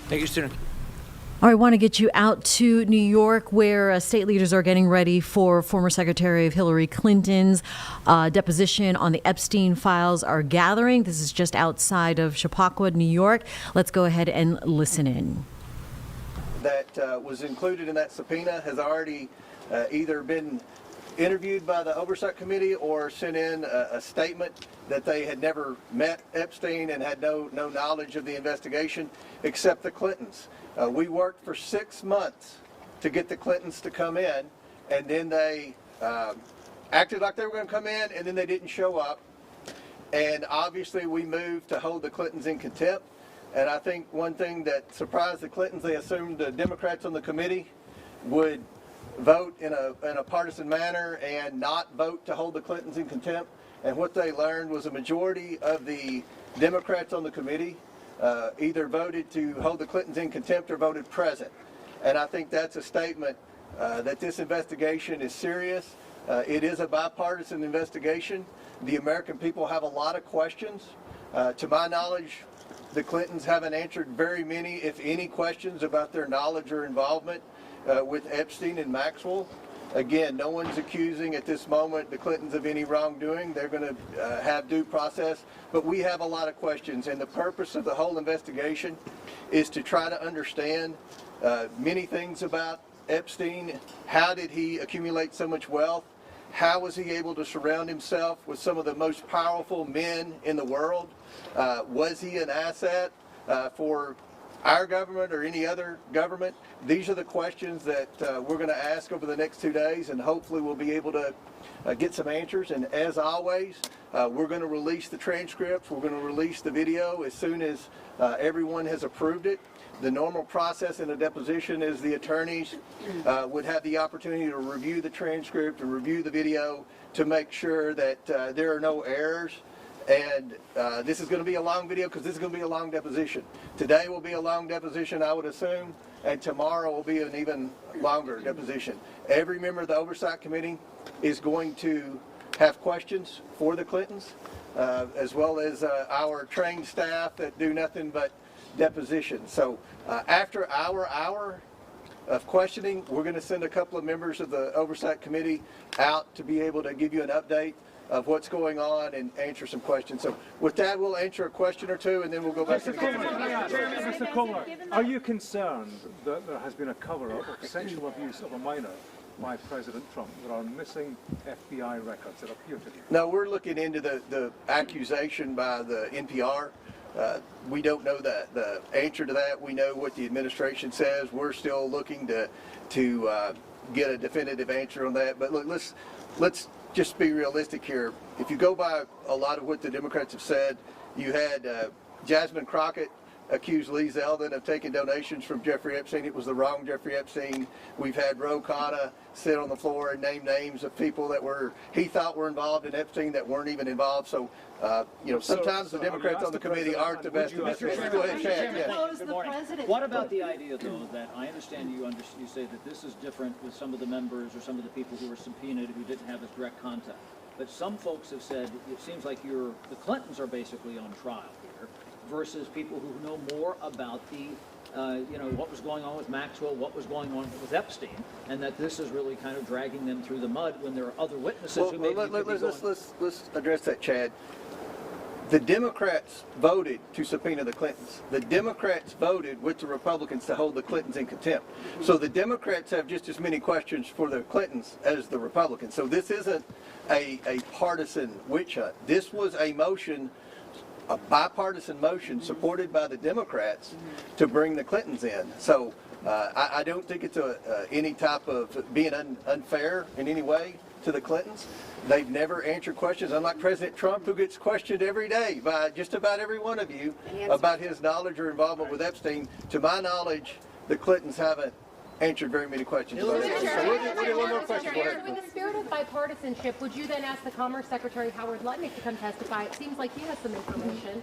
Thank you, Senator. All right, I want to get you out to New York, where state leaders are getting ready for former Secretary of Hillary Clinton's deposition on the Epstein files are gathering. This is just outside of Chappaqua, New York. Let's go ahead and listen in. That was included in that subpoena has already either been interviewed by the Oversight Committee or sent in a statement that they had never met Epstein and had no knowledge of the investigation except the Clintons. We worked for 6 months to get the Clintons to come in, and then they acted like they were going to come in, and then they didn't show up. And obviously we moved to hold the Clintons in contempt. And I think one thing that surprised the Clintons, they assumed the Democrats on the committee would vote in a partisan manner and not vote to hold the Clintons in contempt. And what they learned was a majority of the Democrats on the committee either voted to hold the Clintons in contempt or voted present. And I think that's a statement that this investigation is serious. It is a bipartisan investigation. The American people have a lot of questions. To my knowledge, the Clintons haven't answered very many, if any, questions about their knowledge or involvement with Epstein and Maxwell. Again, no one's accusing at this moment the Clintons of any wrongdoing. They're going to have due process. But we have a lot of questions, and the purpose of the whole investigation is to try to understand many things about Epstein. How did he accumulate so much wealth? How was he able to surround himself with some of the most powerful men in the world? Was he an asset for our government or any other government? These are the questions that we're going to ask over the next 2 days, and hopefully we'll be able to get some answers. And as always, we're going to release the transcripts. We're going to release the video as soon as everyone has approved it. The normal process in a deposition is the attorneys would have the opportunity to review the transcript and review the video to make sure that there are no errors. And this is going to be a long video because this is going to be a long deposition. Today will be a long deposition, I would assume, and tomorrow will be an even longer deposition. Every member of the Oversight Committee is going to have questions for the Clintons, as well as our trained staff that do nothing but deposition. So after our hour of questioning, we're going to send a couple of members of the Oversight Committee out to be able to give you an update of what's going on and answer some questions. So with that, we'll answer a question or two, and then we'll go back to the Mr. Comer, are you concerned that there has been a cover-up of sexual abuse of a minor by President Trump? There are missing FBI records that appear to be. No, we're looking into the accusation by the NPR. We don't know the answer to that. We know what the administration says. We're still looking to get a definitive answer on that. But look, let's just be realistic here. If you go by a lot of what the Democrats have said, you had Jasmine Crockett accused Lee Zeldin of taking donations from Jeffrey Epstein. It was the wrong Jeffrey Epstein. We've had Ro Khanna sit on the floor and name names of people that he thought were involved in Epstein that weren't even involved. So, sometimes the Democrats on the committee aren't the best investigators. Go ahead, Chad. Yeah. Good morning. What about the idea, though, that I understand you say that this is different with some of the members or some of the people who were subpoenaed who didn't have as direct contact. But some folks have said it seems like the Clintons are basically on trial here, versus people who know more about the, what was going on with Maxwell, what was going on with Epstein, and that this is really kind of dragging them through the mud when there are other witnesses who maybe let's address that, Chad. The Democrats voted to subpoena the Clintons. The Democrats voted with the Republicans to hold the Clintons in contempt. So the Democrats have just as many questions for the Clintons as the Republicans. So this isn't a partisan witch hunt. This was a motion, a bipartisan motion supported by the Democrats to bring the Clintons in. So I don't think it's any type of being unfair in any way to the Clintons. They've never answered questions, unlike President Trump, who gets questioned every day by just about every one of you about his knowledge or involvement with Epstein. To my knowledge, the Clintons haven't answered very many questions about Epstein. So we'll do one more question. In the spirit of bipartisanship, would you then ask the Commerce Secretary Howard Lutnick to come testify? It seems like he has some information.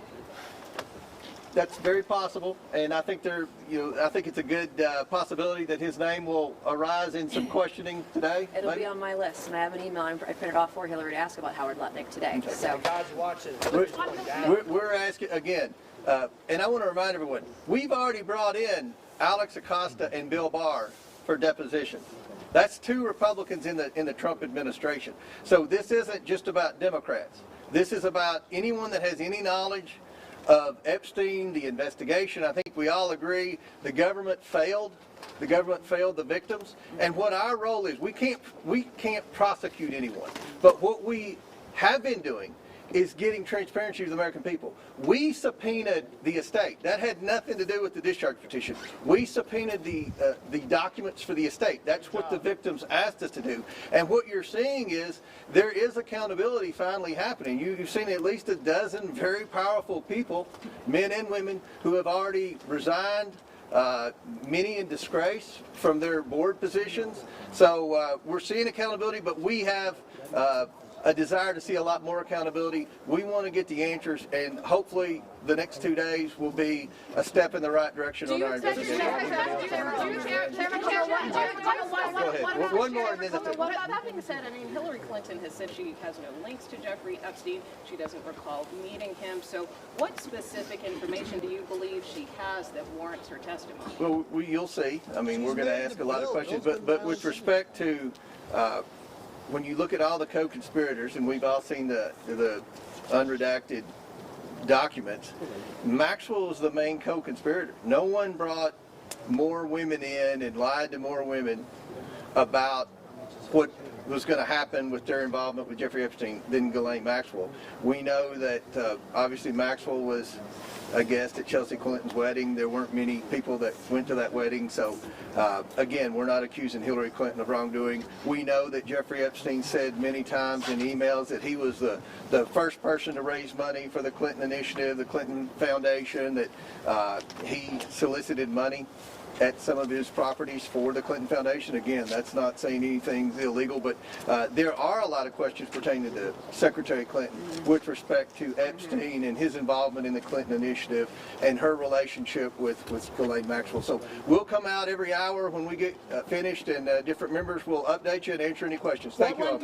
That's very possible, and I think I think it's a good possibility that his name will arise in some questioning today. It'll be on my list, and I have an email I printed off for Hillary to ask about Howard Lutnick today. So God's watches. We're asking again. And I want to remind everyone, we've already brought in Alex Acosta and Bill Barr for deposition. That's 2 Republicans in the Trump administration. So this isn't just about Democrats. This is about anyone that has any knowledge of Epstein, the investigation. I think we all agree the government failed. The government failed the victims. And what our role is, we can't prosecute anyone. But what we have been doing is getting transparency to the American people. We subpoenaed the estate. That had nothing to do with the discharge petition. We subpoenaed the documents for the estate. That's what the victims asked us to do. And what you're seeing is there is accountability finally happening. You've seen at least a dozen very powerful people, men and women, who have already resigned, many in disgrace from their board positions. So we're seeing accountability, but we have a desire to see a lot more accountability. We want to get the answers, and hopefully the next 2 days will be a step in the right direction on our investigation. Go ahead. One more, and then Well, that being said, I mean, Hillary Clinton has said she has no links to Jeffrey Epstein. She doesn't recall meeting him. So what specific information do you believe she has that warrants her testimony? Well, you'll see. I mean, we're going to ask a lot of questions, but with respect to when you look at all the co-conspirators, and we've all seen the unredacted documents, Maxwell was the main co-conspirator. No one brought more women in and lied to more women about what was going to happen with their involvement with Jeffrey Epstein than Ghislaine Maxwell. We know that obviously Maxwell was a guest at Chelsea Clinton's wedding. There weren't many people that went to that wedding. So again, we're not accusing Hillary Clinton of wrongdoing. We know that Jeffrey Epstein said many times in emails that he was the first person to raise money for the Clinton Initiative, the Clinton Foundation, that he solicited money at some of his properties for the Clinton Foundation. Again, that's not saying anything's illegal, but there are a lot of questions pertaining to Secretary Clinton with respect to Epstein and his involvement in the Clinton Initiative and her relationship with Ghislaine Maxwell. So we'll come out every hour when we get finished, and different members will update you and answer any questions. Thank you all.